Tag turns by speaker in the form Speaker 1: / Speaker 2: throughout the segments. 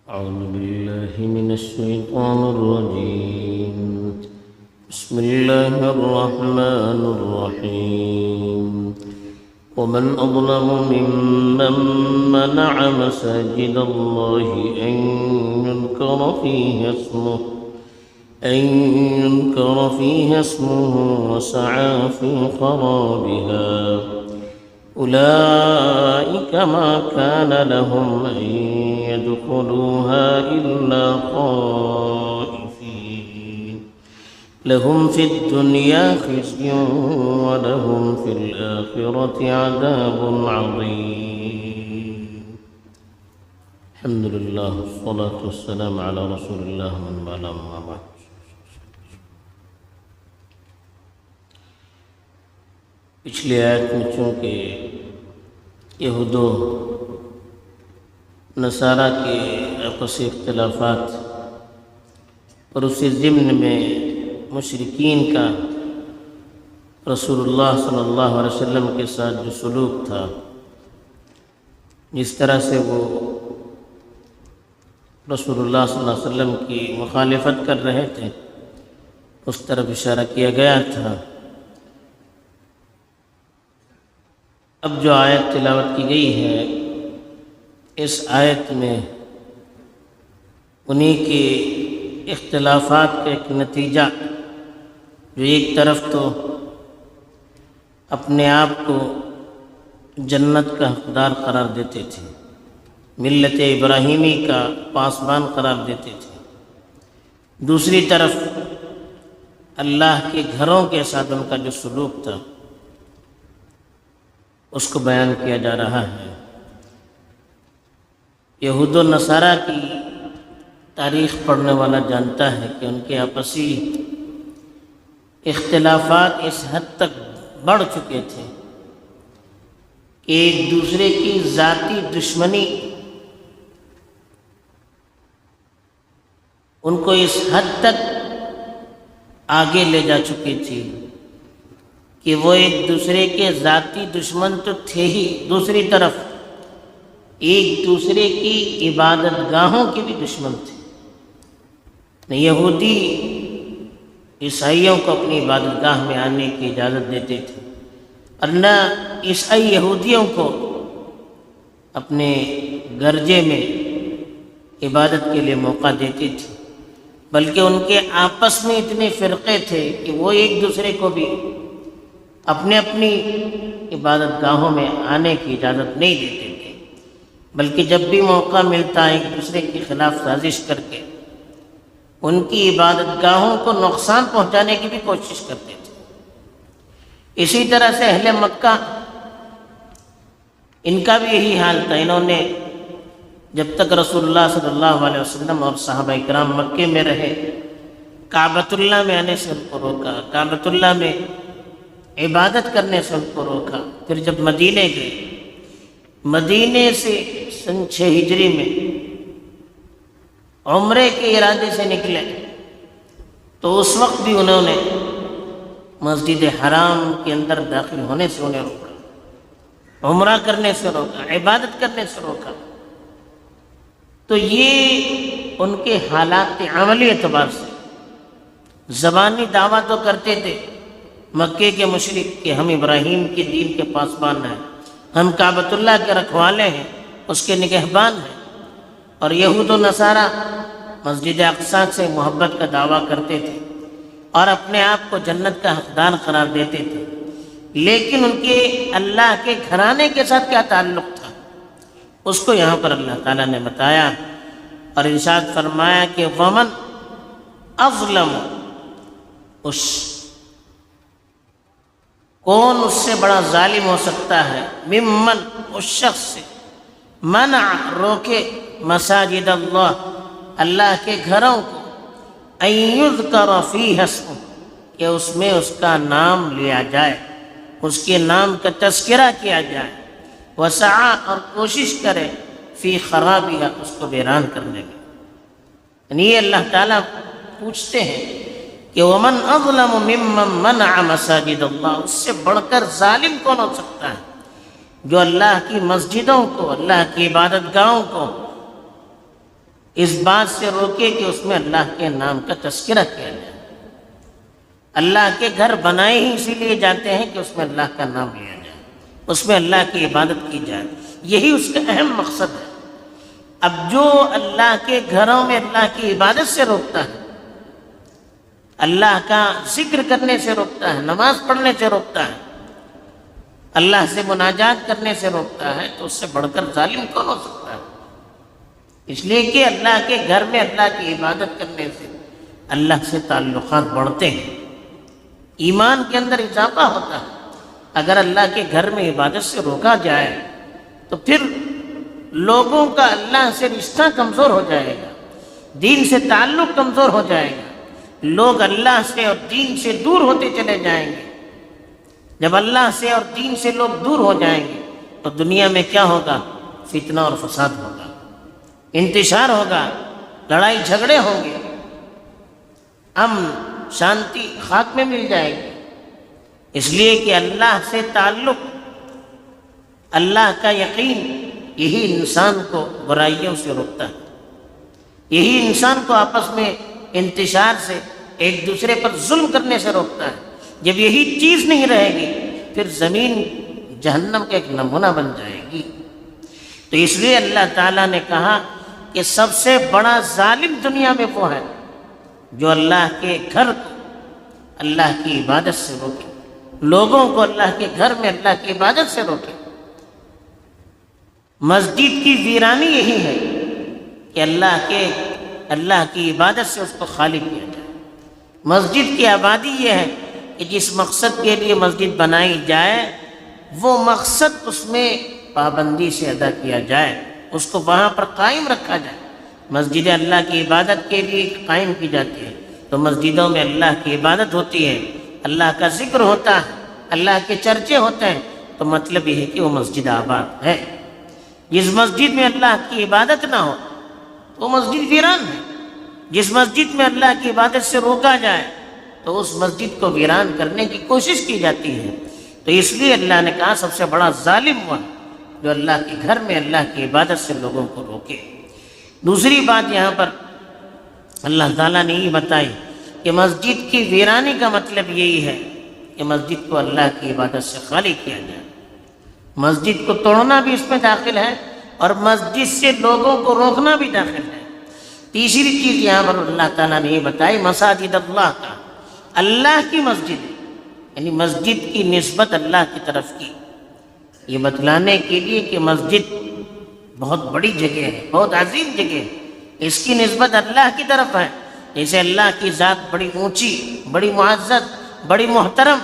Speaker 1: أعوذ بالله من الشيطان الرجيم. بسم الله الرحمن الرحيم. ومن أظلم ممن منع مساجد الله أن يذكر فيها اسمه وسعى في خرابها أولئك ما كان لهم أن يدخلوها إلا خائفين لهم في الدنيا خزي ولهم في الآخرة عذاب عظيم. الحمد لله والصلاة والسلام على رسول الله من والاه أما بعد. پچھلی آیت میں چونکہ یہود و نصارہ کے آپسی اختلافات اور اسی ضمن میں مشرکین کا رسول اللہ صلی اللہ علیہ وسلم کے ساتھ جو سلوک تھا، جس طرح سے وہ رسول اللہ صلی اللہ علیہ وسلم کی مخالفت کر رہے تھے، اس طرف اشارہ کیا گیا تھا. اب جو آیت تلاوت کی گئی ہے، اس آیت میں انہی کے اختلافات کا ایک نتیجہ، جو ایک طرف تو اپنے آپ کو جنت کا حقدار قرار دیتے تھے، ملت ابراہیمی کا پاسبان قرار دیتے تھے، دوسری طرف اللہ کے گھروں کے ساتھ ان کا جو سلوک تھا اس کو بیان کیا جا رہا ہے. یہود و نصارہ کی تاریخ پڑھنے والا جانتا ہے کہ ان کے آپسی اختلافات اس حد تک بڑھ چکے تھے کہ ایک دوسرے کی ذاتی دشمنی ان کو اس حد تک آگے لے جا چکی تھی کہ وہ ایک دوسرے کے ذاتی دشمن تو تھے ہی، دوسری طرف ایک دوسرے کی عبادت گاہوں کے بھی دشمن تھے. نہ یہودی عیسائیوں کو اپنی عبادت گاہ میں آنے کی اجازت دیتے تھے، اور نہ عیسائی یہودیوں کو اپنے گرجے میں عبادت کے لیے موقع دیتے تھے، بلکہ ان کے آپس میں اتنے فرقے تھے کہ وہ ایک دوسرے کو بھی اپنے اپنی عبادت گاہوں میں آنے کی اجازت نہیں دیتے تھے، بلکہ جب بھی موقع ملتا ایک دوسرے کے خلاف سازش کر کے ان کی عبادت گاہوں کو نقصان پہنچانے کی بھی کوشش کرتے تھے. اسی طرح سے اہل مکہ، ان کا بھی یہی حال تھا. انہوں نے جب تک رسول اللہ صلی اللہ علیہ وسلم اور صحابہ کرام مکے میں رہے، کعبۃ اللہ میں آنے سے ان کو روکا، کعبۃ اللہ میں عبادت کرنے سے ان کو روکا. پھر جب مدینے گئے، مدینے سے سن 6 ہجری میں عمرے کے ارادے سے نکلے تو اس وقت بھی انہوں نے مسجد حرام کے اندر داخل ہونے سے انہیں روکا، عمرہ کرنے سے روکا، عبادت کرنے سے روکا. تو یہ ان کے حالات عملی اعتبار سے زبانی دعویٰ تو کرتے تھے مکے کے مشرک کہ ہم ابراہیم کے دین کے پاسبان ہیں، ہم کعبۃ اللہ کے رکھوالے ہیں، اس کے نگہبان ہیں. اور یہود و نصارہ مسجد اقصی سے محبت کا دعویٰ کرتے تھے اور اپنے آپ کو جنت کا حقدار قرار دیتے تھے. لیکن ان کے اللہ کے گھرانے کے ساتھ کیا تعلق تھا، اس کو یہاں پر اللہ تعالیٰ نے بتایا اور ارشاد فرمایا کہ ومن اظلم، کون اس سے بڑا ظالم ہو سکتا ہے، ممن، اس شخص سے، منع، روکے، مساجد اللہ، اللہ کے گھروں کو، ان یذکر فیہا اسمہ، کہ اس میں اس کا نام لیا جائے، اس کے نام کا تذکرہ کیا جائے، وسعی، اور کوشش کرے، فی خرابیہا، اس کو ویران کرنے میں. یعنی یہ اللہ تعالیٰ پوچھتے ہیں کہ ومن اظلم ممن منع مساجد اللہ، اس سے بڑھ کر ظالم کون ہو سکتا ہے جو اللہ کی مسجدوں کو، اللہ کی عبادت گاہوں کو اس بات سے روکے کہ اس میں اللہ کے نام کا تذکرہ کیا جائے۔ اللہ کے گھر بنائے ہی اسی لیے جاتے ہیں کہ اس میں اللہ کا نام لیا جائے، اس میں اللہ کی عبادت کی جائے، یہی اس کا اہم مقصد ہے۔ اب جو اللہ کے گھروں میں اللہ کی عبادت سے روکتا ہے، اللہ کا ذکر کرنے سے روکتا ہے، نماز پڑھنے سے روکتا ہے، اللہ سے مناجات کرنے سے روکتا ہے، تو اس سے بڑھ کر ظالم کون ہو سکتا ہے؟ اس لیے کہ اللہ کے گھر میں اللہ کی عبادت کرنے سے اللہ سے تعلقات بڑھتے ہیں، ایمان کے اندر اضافہ ہوتا ہے۔ اگر اللہ کے گھر میں عبادت سے روکا جائے تو پھر لوگوں کا اللہ سے رشتہ کمزور ہو جائے گا، دین سے تعلق کمزور ہو جائے گا، لوگ اللہ سے اور دین سے دور ہوتے چلے جائیں گے۔ جب اللہ سے اور دین سے لوگ دور ہو جائیں گے تو دنیا میں کیا ہوگا؟ فتنہ اور فساد ہوگا، انتشار ہوگا، لڑائی جھگڑے ہوں گے، امن شانتی خاک میں مل جائے گی۔ اس لیے کہ اللہ سے تعلق، اللہ کا یقین، یہی انسان کو برائیوں سے روکتا ہے، یہی انسان کو آپس میں انتشار سے، ایک دوسرے پر ظلم کرنے سے روکتا ہے۔ جب یہی چیز نہیں رہے گی پھر زمین جہنم کا ایک نمونہ بن جائے گی۔ تو اس لیے اللہ تعالیٰ نے کہا کہ سب سے بڑا ظالم دنیا میں وہ ہے جو اللہ کے گھر کو اللہ کی عبادت سے روکے، لوگوں کو اللہ کے گھر میں اللہ کی عبادت سے روکے۔ مسجد کی ویرانی یہی ہے کہ اللہ کی عبادت سے اس کو خالی کیا جائے۔ مسجد کی آبادی یہ ہے کہ جس مقصد کے لیے مسجد بنائی جائے وہ مقصد اس میں پابندی سے ادا کیا جائے، اس کو وہاں پر قائم رکھا جائے۔ مسجدیں اللہ کی عبادت کے لیے قائم کی جاتی ہے، تو مسجدوں میں اللہ کی عبادت ہوتی ہے، اللہ کا ذکر ہوتا ہے، اللہ کے چرچے ہوتے ہیں، تو مطلب یہ ہے کہ وہ مسجد آباد ہے۔ جس مسجد میں اللہ کی عبادت نہ ہو وہ مسجد ویران ہے۔ جس مسجد میں اللہ کی عبادت سے روکا جائے تو اس مسجد کو ویران کرنے کی کوشش کی جاتی ہے۔ تو اس لیے اللہ نے کہا سب سے بڑا ظالم وہ جو اللہ کے گھر میں اللہ کی عبادت سے لوگوں کو روکے۔ دوسری بات یہاں پر اللہ تعالیٰ نے یہ بتائی کہ مسجد کی ویرانی کا مطلب یہی ہے کہ مسجد کو اللہ کی عبادت سے خالی کیا جائے۔ مسجد کو توڑنا بھی اس میں داخل ہے اور مسجد سے لوگوں کو روکنا بھی داخل ہے۔ تیسری چیز یہاں پر اللہ تعالیٰ نے یہ بتائی مساجد اللہ کا، اللہ کی مسجد، یعنی مسجد کی نسبت اللہ کی طرف کی، یہ بتلانے کے لیے کہ مسجد بہت بڑی جگہ ہے، بہت عظیم جگہ ہے، اس کی نسبت اللہ کی طرف ہے۔ جیسے اللہ کی ذات بڑی اونچی، بڑی معزز، بڑی محترم،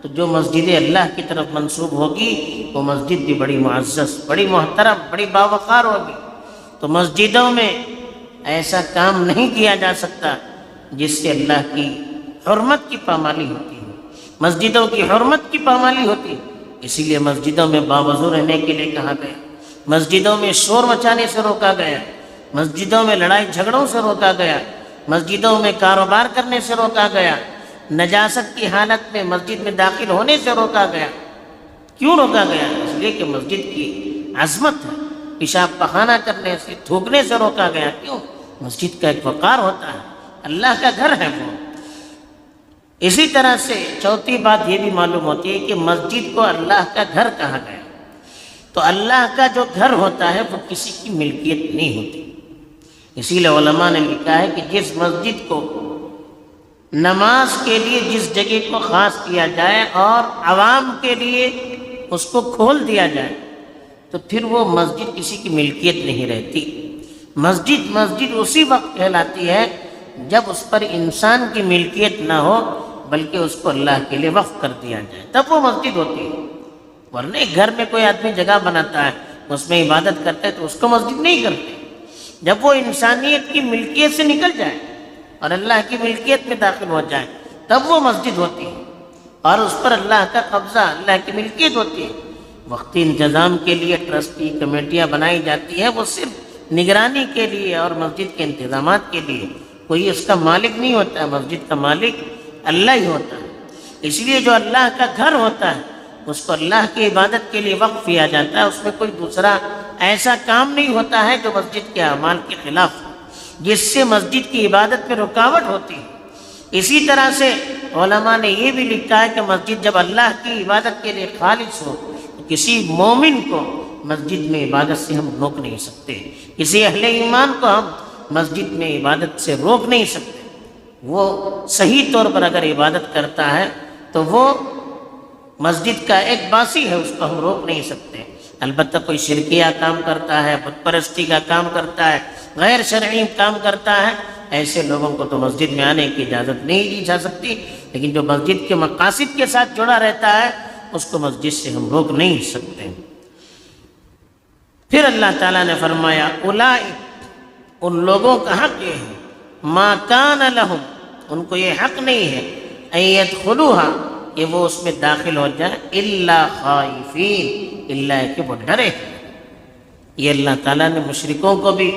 Speaker 1: تو جو مسجد اللہ کی طرف منسوب ہوگی وہ مسجد بھی بڑی معزز، بڑی محترم، بڑی باوقار ہوگی۔ تو مسجدوں میں ایسا کام نہیں کیا جا سکتا جس سے اللہ کی حرمت کی پامالی ہوتی ہے، مسجدوں کی حرمت کی پامالی ہوتی ہے۔ اسی لیے مسجدوں میں باوضو رہنے کے لیے کہا گیا، مسجدوں میں شور مچانے سے روکا گیا، مسجدوں میں لڑائی جھگڑوں سے روکا گیا، مسجدوں میں کاروبار کرنے سے روکا گیا، نجاست کی حالت میں مسجد میں داخل ہونے سے روکا گیا۔ کیوں روکا گیا؟ اس لیے کہ مسجد کی عظمت ہے، پیشاب پخانہ کرنے سے، تھوکنے سے روکا گیا۔ کیوں؟ مسجد کا ایک وقار ہوتا ہے، اللہ کا گھر ہے وہ۔ اسی طرح سے چوتھی بات یہ بھی معلوم ہوتی ہے کہ مسجد کو اللہ کا گھر کہا گیا، تو اللہ کا جو گھر ہوتا ہے وہ کسی کی ملکیت نہیں ہوتی۔ اسی لیے علماء نے لکھا ہے کہ جس مسجد کو نماز کے لیے جس جگہ کو خاص کیا جائے اور عوام کے لیے اس کو کھول دیا جائے تو پھر وہ مسجد کسی کی ملکیت نہیں رہتی۔ مسجد اسی وقت کہلاتی ہے جب اس پر انسان کی ملکیت نہ ہو بلکہ اس کو اللہ کے لیے وقف کر دیا جائے، تب وہ مسجد ہوتی ہے۔ ورنہ گھر میں کوئی آدمی جگہ بناتا ہے، اس میں عبادت کرتا ہے تو اس کو مسجد نہیں کرتے۔ جب وہ انسانیت کی ملکیت سے نکل جائے اور اللہ کی ملکیت میں داخل ہو جائے تب وہ مسجد ہوتی ہے، اور اس پر اللہ کا قبضہ، اللہ کی ملکیت ہوتی ہے۔ وقتی انتظام کے لیے ٹرسٹی کمیٹیاں بنائی جاتی ہیں، وہ صرف نگرانی کے لیے اور مسجد کے انتظامات کے لیے، کوئی اس کا مالک نہیں ہوتا ہے، مسجد کا مالک اللہ ہی ہوتا ہے۔ اس لیے جو اللہ کا گھر ہوتا ہے اس کو اللہ کی عبادت کے لیے وقف کیا جاتا ہے، اس میں کوئی دوسرا ایسا کام نہیں ہوتا ہے جو مسجد کے اعمال کے خلاف ہو، جس سے مسجد کی عبادت میں رکاوٹ ہوتی ہے۔ اسی طرح سے علماء نے یہ بھی لکھا ہے کہ مسجد جب اللہ کی عبادت کے لیے خالص ہو تو کسی مومن کو مسجد میں عبادت سے ہم روک نہیں سکتے، کسی اہل ایمان کو ہم مسجد میں عبادت سے روک نہیں سکتے۔ وہ صحیح طور پر اگر عبادت کرتا ہے تو وہ مسجد کا ایک باسی ہے، اس کو ہم روک نہیں سکتے۔ البتہ کوئی شرکیہ کام کرتا ہے، بت پرستی کا کام کرتا ہے، غیر شرعی کام کرتا ہے، ایسے لوگوں کو تو مسجد میں آنے کی اجازت نہیں دی جا سکتی، لیکن جو مسجد کے مقاصد کے ساتھ جڑا رہتا ہے اس کو مسجد سے ہم روک نہیں سکتے۔ پھر اللہ تعالیٰ نے فرمایا اولئک، ان لوگوں کا حق یہ ہے، ما کان لہم، ان کو یہ حق نہیں ہے، ان یدخلوہا، کہ وہ اس میں داخل ہو جائیں، الا خائفین، الا کہ وہ ڈرے۔ یہ اللہ تعالیٰ نے مشرکوں کو بھی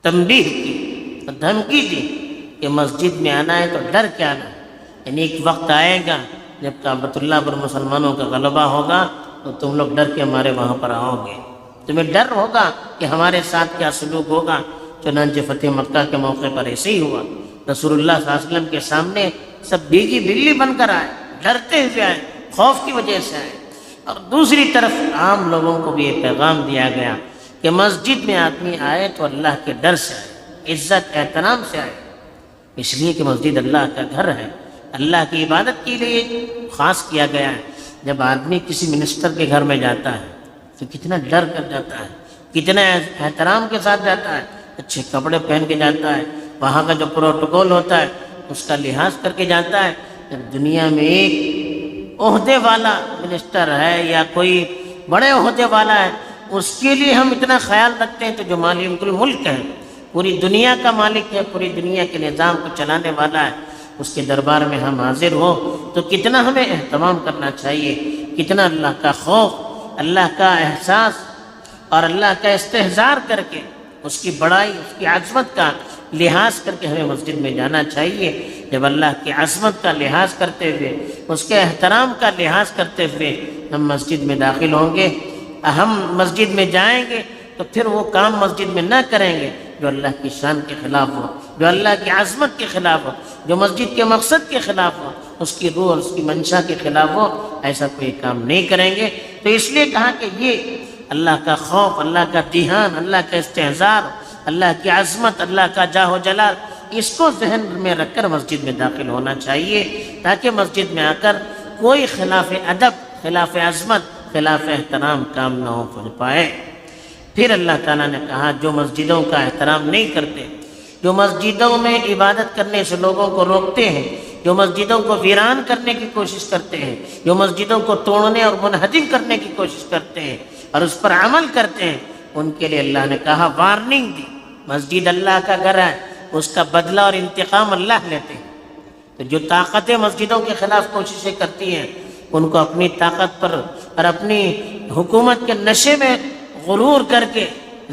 Speaker 1: تنبیہ کی، دھمکی دی کہ مسجد میں آنا ہے تو ڈر کے آنا ہے، یعنی ایک وقت آئے گا جب کعبۃ اللہ پر مسلمانوں کا غلبہ ہوگا تو تم لوگ ڈر کے ہمارے وہاں پر آؤ گے، تمہیں ڈر ہوگا کہ ہمارے ساتھ کیا سلوک ہوگا۔ چنانچہ فتح مکہ کے موقع پر ایسے ہی ہوا، رسول اللہ صلی اللہ علیہ وسلم کے سامنے سب بھیگی بلی بن کر آئے، ڈرتے ہوئے آئے، خوف کی وجہ سے آئے۔ اور دوسری طرف عام لوگوں کو بھی یہ پیغام دیا گیا کہ مسجد میں آدمی آئے تو اللہ کے ڈر سے آئے، عزت احترام سے آئے، اس لیے کہ مسجد اللہ کا گھر ہے، اللہ کی عبادت کے لیے خاص کیا گیا ہے۔ جب آدمی کسی منسٹر کے گھر میں جاتا ہے تو کتنا ڈر کر جاتا ہے، کتنا احترام کے ساتھ جاتا ہے، اچھے کپڑے پہن کے جاتا ہے، وہاں کا جو پروٹوکول ہوتا ہے اس کا لحاظ کر کے جاتا ہے۔ جب دنیا میں ایک عہدے والا منسٹر ہے یا کوئی بڑے عہدے والا ہے، اس کے لیے ہم اتنا خیال رکھتے ہیں تو جو مالک الملک ہے، پوری دنیا کا مالک ہے، پوری دنیا کے نظام کو چلانے والا ہے، اس کے دربار میں ہم حاضر ہوں تو کتنا ہمیں اہتمام کرنا چاہیے، کتنا اللہ کا خوف، اللہ کا احساس اور اللہ کا استحضار کر کے اس کی بڑائی، اس کی عظمت کا لحاظ کر کے ہمیں مسجد میں جانا چاہیے۔ جب اللہ کی عظمت کا لحاظ کرتے ہوئے، اس کے احترام کا لحاظ کرتے ہوئے ہم مسجد میں داخل ہوں گے، ہم مسجد میں جائیں گے تو پھر وہ کام مسجد میں نہ کریں گے جو اللہ کی شان کے خلاف ہو، جو اللہ کی عظمت کے خلاف ہو، جو مسجد کے مقصد کے خلاف ہو، اس کی روح اور اس کی منشا کے خلاف ہو، ایسا کوئی کام نہیں کریں گے۔ تو اس لیے کہا کہ یہ اللہ کا خوف، اللہ کا دھیان، اللہ کا استحضار، اللہ کی عظمت، اللہ کا جاہ و جلال، اس کو ذہن میں رکھ کر مسجد میں داخل ہونا چاہیے، تاکہ مسجد میں آ کر کوئی خلاف ادب، خلاف عظمت، خلاف احترام کام نہ ہو پائے۔ پھر اللہ تعالیٰ نے کہا جو مسجدوں کا احترام نہیں کرتے، جو مسجدوں میں عبادت کرنے سے لوگوں کو روکتے ہیں، جو مسجدوں کو ویران کرنے کی کوشش کرتے ہیں، جو مسجدوں کو توڑنے اور منہدم کرنے کی کوشش کرتے ہیں اور اس پر عمل کرتے ہیں، ان کے لیے اللہ نے کہا، وارننگ دی، مسجد اللہ کا گھر ہے، اس کا بدلہ اور انتقام اللہ لیتے ہیں۔ تو جو طاقتیں مسجدوں کے خلاف کوششیں کرتی ہیں، ان کو اپنی طاقت پر اور اپنی حکومت کے نشے میں غرور کر کے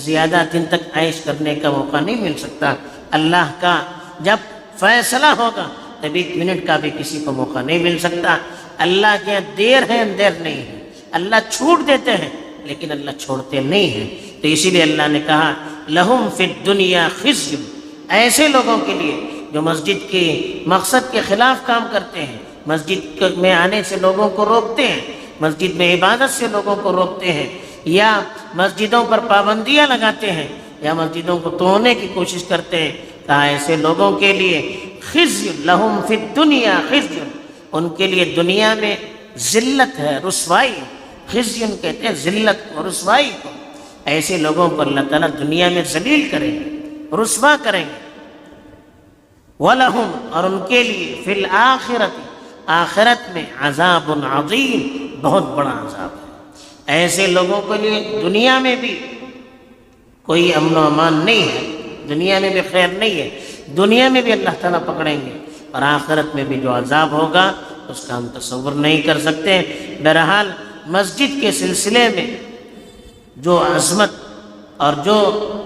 Speaker 1: زیادہ دن تک عیش کرنے کا موقع نہیں مل سکتا۔ اللہ کا جب فیصلہ ہوگا تب ایک منٹ کا بھی کسی کو موقع نہیں مل سکتا۔ اللہ کے دیر ہے، اندیر نہیں ہے۔ اللہ چھوٹ دیتے ہیں لیکن اللہ چھوڑتے نہیں ہیں۔ تو اسی لیے اللہ نے کہا لہم فی الدنیا خزی، ایسے لوگوں کے لیے جو مسجد کے مقصد کے خلاف کام کرتے ہیں، مسجد میں آنے سے لوگوں کو روکتے ہیں، مسجد میں عبادت سے لوگوں کو روکتے ہیں، یا مسجدوں پر پابندیاں لگاتے ہیں، یا مسجدوں کو توڑنے کی کوشش کرتے ہیں، کہا ایسے لوگوں کے لیے خزی، لہم فی الدنیا خزی، ان کے لیے دنیا میں ذلت ہے، رسوائی۔ خزی کہتے ہیں ذلت اور رسوائی کو۔ ایسے لوگوں کو اللہ تعالیٰ دنیا میں ذلیل کریں گے، رسوا کریں گے۔ وَلَهُمْ، اور ان کے لیے فی الآخرۃ، آخرت میں عذاب عظیم، بہت بڑا عذاب ہے۔ ایسے لوگوں کے لیے دنیا میں بھی کوئی امن و امان نہیں ہے، دنیا میں بھی خیر نہیں ہے، دنیا میں بھی اللہ تعالیٰ پکڑیں گے، اور آخرت میں بھی جو عذاب ہوگا اس کا ہم تصور نہیں کر سکتے۔ بہرحال مسجد کے سلسلے میں جو عظمت اور جو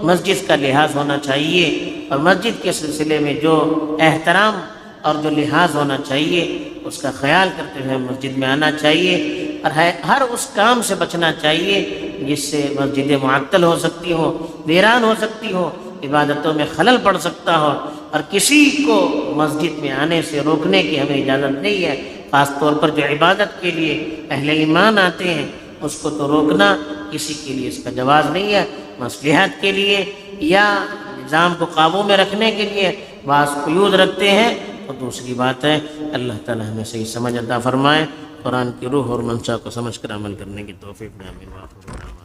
Speaker 1: مسجد کا لحاظ ہونا چاہیے، اور مسجد کے سلسلے میں جو احترام اور جو لحاظ ہونا چاہیے، اس کا خیال کرتے ہوئے مسجد میں آنا چاہیے، اور ہر اس کام سے بچنا چاہیے جس سے مسجدیں معطل ہو سکتی ہوں، ویران ہو سکتی ہوں، عبادتوں میں خلل پڑ سکتا ہو، اور کسی کو مسجد میں آنے سے روکنے کی ہمیں اجازت نہیں ہے۔ خاص طور پر جو عبادت کے لیے اہل ایمان آتے ہیں اس کو تو روکنا کسی کے لیے اس کا جواز نہیں ہے۔ مصلحت کے لیے یا نظام کو قابو میں رکھنے کے لیے بعض قیود رکھتے ہیں تو دوسری بات ہے۔ اللہ تعالی ہمیں صحیح سمجھ عطا فرمائے، قرآن کی روح اور منشا کو سمجھ کر عمل کرنے کی توفیق دے۔ آمین۔